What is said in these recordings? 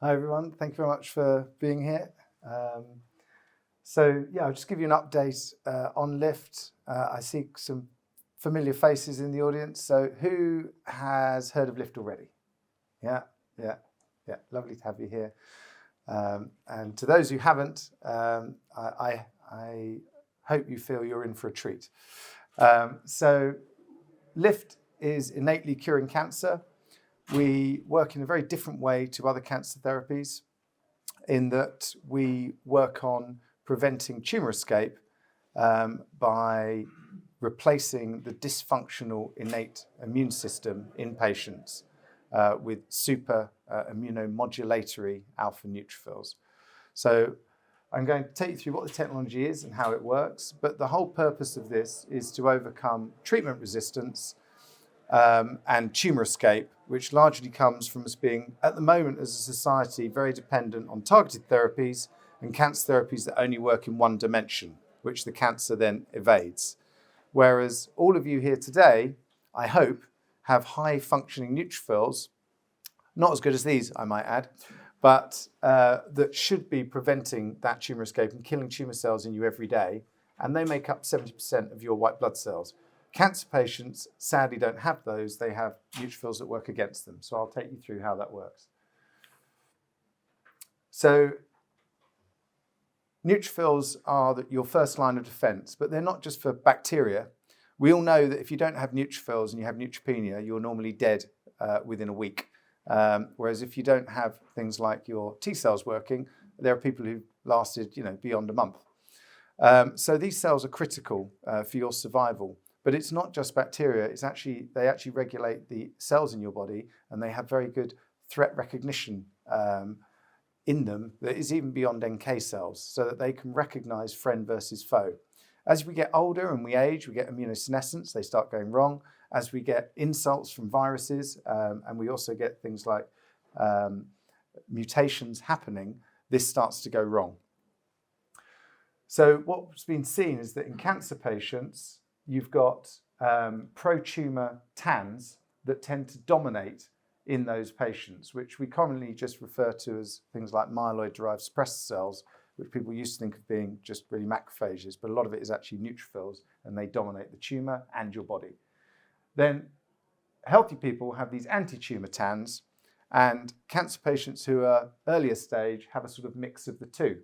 Hi everyone, thank you very much for being here. I'll just give you an update on LIfT. I see some familiar faces in the audience. So who has heard of LIfT already? Yeah, lovely to have you here. And to those who haven't, I hope you feel you're in for a treat. So LIfT is innately curing cancer. We work in a very different way to other cancer therapies in that we work on preventing tumour escape by replacing the dysfunctional innate immune system in patients with super immunomodulatory alpha neutrophils. So I'm going to take you through what the technology is and how it works, but the whole purpose of this is to overcome treatment resistance and tumour escape, which largely comes from us being, at the moment as a society, very dependent on targeted therapies and cancer therapies that only work in one dimension, which the cancer then evades. Whereas all of you here today, I hope, have high functioning neutrophils, not as good as these, I might add, but that should be preventing that tumour escape and killing tumour cells in you every day, and they make up 70% of your white blood cells. Cancer patients sadly don't have those, they have neutrophils that work against them. So I'll take you through how that works. So neutrophils are your first line of defense, but they're not just for bacteria. We all know that if you don't have neutrophils and you have neutropenia, you're normally dead within a week. Whereas if you don't have things like your T cells working, there are people who've lasted beyond a month. So these cells are critical for your survival. But it's not just bacteria, they actually regulate the cells in your body, and they have very good threat recognition in them that is even beyond NK cells, so that they can recognize friend versus foe. As we get older and we age, we get immunosenescence, they start going wrong. As we get insults from viruses, and we also get things like mutations happening, this starts to go wrong. So what's been seen is that in cancer patients, you've got pro-tumour TANs that tend to dominate in those patients, which we commonly just refer to as things like myeloid-derived suppressor cells, which people used to think of being just really macrophages, but a lot of it is actually neutrophils, and they dominate the tumour and your body. Then healthy people have these anti-tumour TANs, and cancer patients who are earlier stage have a sort of mix of the two.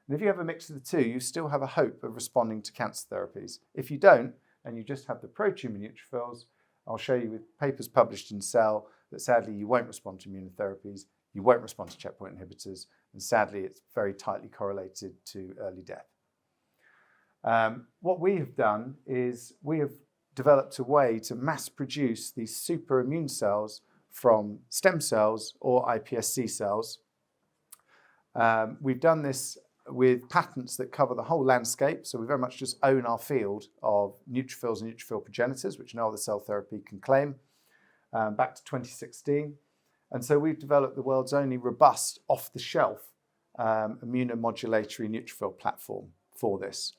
And if you have a mix of the two, you still have a hope of responding to cancer therapies. If you don't, and you just have the pro-tumour neutrophils, I'll show you with papers published in Cell that sadly you won't respond to immunotherapies, you won't respond to checkpoint inhibitors, and sadly it's very tightly correlated to early death. What we have done is we have developed a way to mass produce these super immune cells from stem cells or iPSC cells. We've done this with patents that cover the whole landscape. So we very much just own our field of neutrophils and neutrophil progenitors, which no other cell therapy can claim, back to 2016. And so we've developed the world's only robust, off-the-shelf immunomodulatory neutrophil platform for this.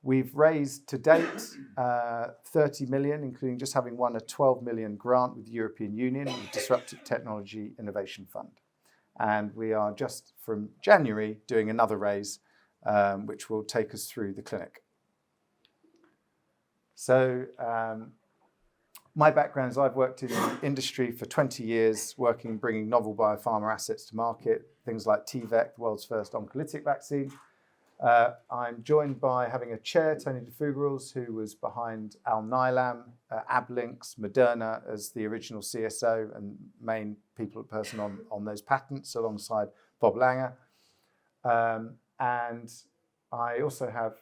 We've raised to date 30 million, including just having won a 12 million grant with the European Union, the Disruptive Technology Innovation Fund. And we are just from January doing another raise, which will take us through the clinic. So my background is I've worked in the industry for 20 years, bringing novel biopharma assets to market, things like T-VEC, the world's first oncolytic vaccine. I'm joined by having a chair, Tony DeFugerals, who was behind Alnylam, Ablinks, Moderna as the original CSO and main person on those patents, alongside Bob Langer. And I also have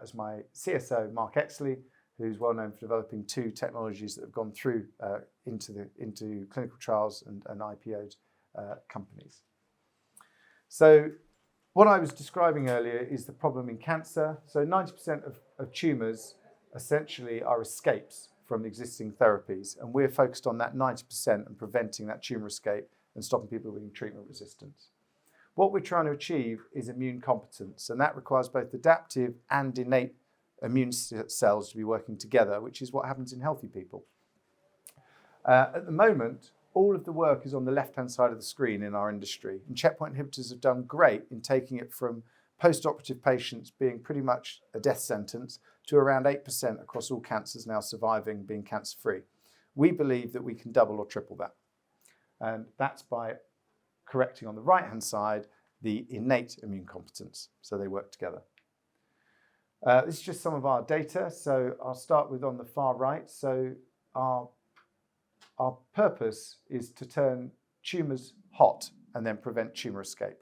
as my CSO Mark Exley, who's well known for developing two technologies that have gone through into clinical trials and IPO'd companies. So what I was describing earlier is the problem in cancer. So 90% of tumours essentially are escapes from existing therapies, and we're focused on that 90% and preventing that tumour escape and stopping people being treatment resistant. What we're trying to achieve is immune competence, and that requires both adaptive and innate immune cells to be working together, which is what happens in healthy people. At the moment, all of the work is on the left-hand side of the screen in our industry. And checkpoint inhibitors have done great in taking it from post-operative patients being pretty much a death sentence to around 8% across all cancers now surviving, being cancer-free. We believe that we can double or triple that. And that's by correcting on the right-hand side the innate immune competence. So they work together. This is just some of our data. So I'll start with on the far right. So our purpose is to turn tumours hot and then prevent tumour escape.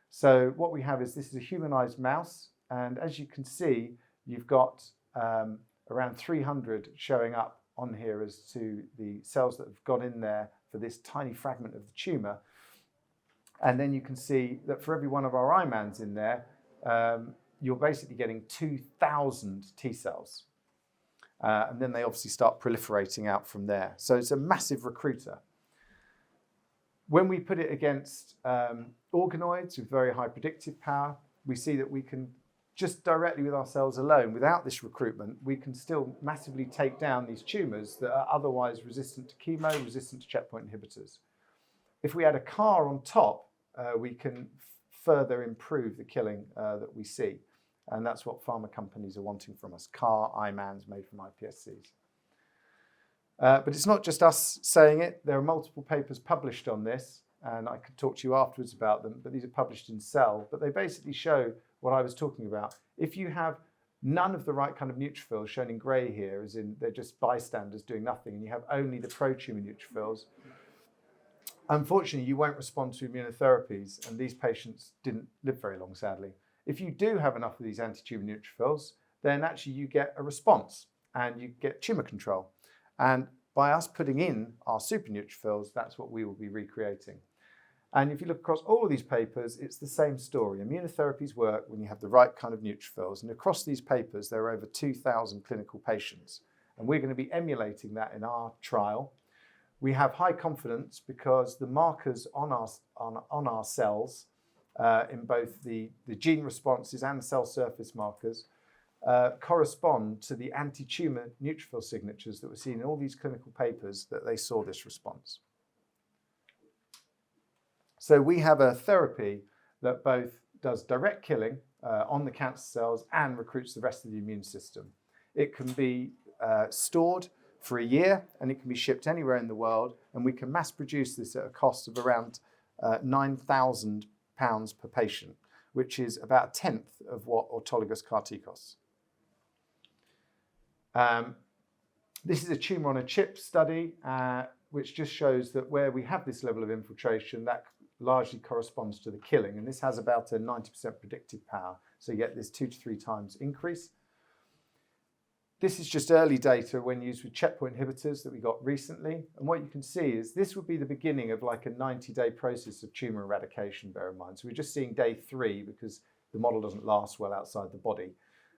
So what we have is this is a humanized mouse. And as you can see, you've got around 300 showing up on here as to the cells that have gone in there for this tiny fragment of the tumour. And then you can see that for every one of our IMANs in there, you're basically getting 2,000 T cells. And then they obviously start proliferating out from there. So it's a massive recruiter. When we put it against organoids with very high predictive power, we see that we can just directly with our cells alone, without this recruitment, we can still massively take down these tumours that are otherwise resistant to chemo, resistant to checkpoint inhibitors. If we add a CAR on top, we can further improve the killing that we see. And that's what pharma companies are wanting from us, CAR-IMANs made from iPSCs. But it's not just us saying it. There are multiple papers published on this, and I could talk to you afterwards about them, but these are published in Cell. But they basically show what I was talking about. If you have none of the right kind of neutrophils, shown in grey here, as in they're just bystanders doing nothing, and you have only the pro-tumour neutrophils, unfortunately, you won't respond to immunotherapies, and these patients didn't live very long, sadly. If you do have enough of these anti-tumour neutrophils, then actually you get a response, and you get tumour control. And by us putting in our super neutrophils, that's what we will be recreating. And if you look across all of these papers, it's the same story. Immunotherapies work when you have the right kind of neutrophils. And across these papers, there are over 2,000 clinical patients. And we're going to be emulating that in our trial. We have high confidence because the markers on our cells, in both the gene responses and cell surface markers, correspond to the anti-tumour neutrophil signatures that were seen in all these clinical papers that they saw this response. So we have a therapy that both does direct killing on the cancer cells and recruits the rest of the immune system. It can be stored for a year and it can be shipped anywhere in the world, and we can mass produce this at a cost of around £9,000 per patient, which is about a tenth of what autologous CAR-T costs. This is a tumour on a chip study, which just shows that where we have this level of infiltration, that largely corresponds to the killing. And this has about a 90% predictive power. So you get this 2 to 3 times increase. This is just early data when used with checkpoint inhibitors that we got recently. And what you can see is this would be the beginning of like a 90-day process of tumour eradication, bear in mind. So we're just seeing day 3 because the model doesn't last well outside the body.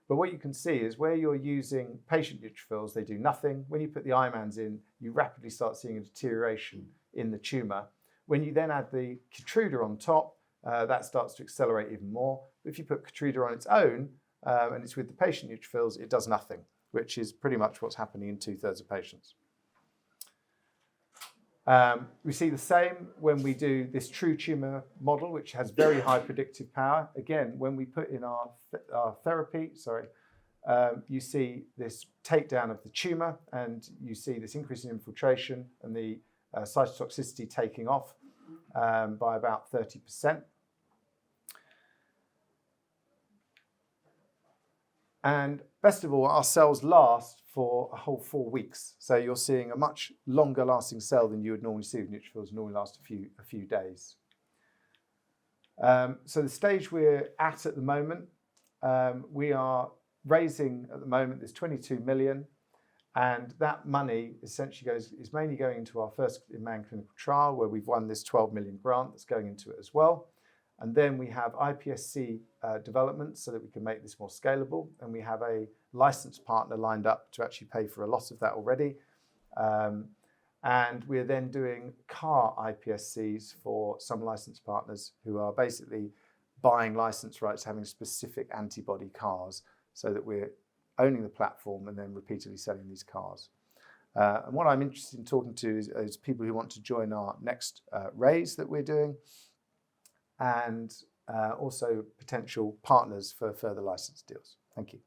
But what you can see is where you're using patient neutrophils, they do nothing. When you put the IMANs in, you rapidly start seeing a deterioration in the tumour. When you then add the Keytruda on top, that starts to accelerate even more. But if you put Keytruda on its own, and it's with the patient neutrophils, it does nothing, which is pretty much what's happening in 2/3 of patients. We see the same when we do this true tumour model, which has very high predictive power. Again, when we put in our therapy, you see this takedown of the tumour, and you see this increase in infiltration and the cytotoxicity taking off by about 30%. And best of all, our cells last for a whole 4 weeks. So you're seeing a much longer lasting cell than you would normally see with neutrophils, normally last a few days. So the stage we're at the moment, we are raising at the moment this 22 million, and that money essentially is mainly going into our first IMAN clinical trial, where we've won this 12 million grant that's going into it as well. And then we have iPSC development so that we can make this more scalable. And we have a license partner lined up to actually pay for a lot of that already. And we're then doing CAR-IPSCs for some license partners who are basically buying license rights, having specific antibody CARs, so that we're owning the platform and then repeatedly selling these CARs. And what I'm interested in talking to is people who want to join our next raise that we're doing, and also potential partners for further license deals. Thank you.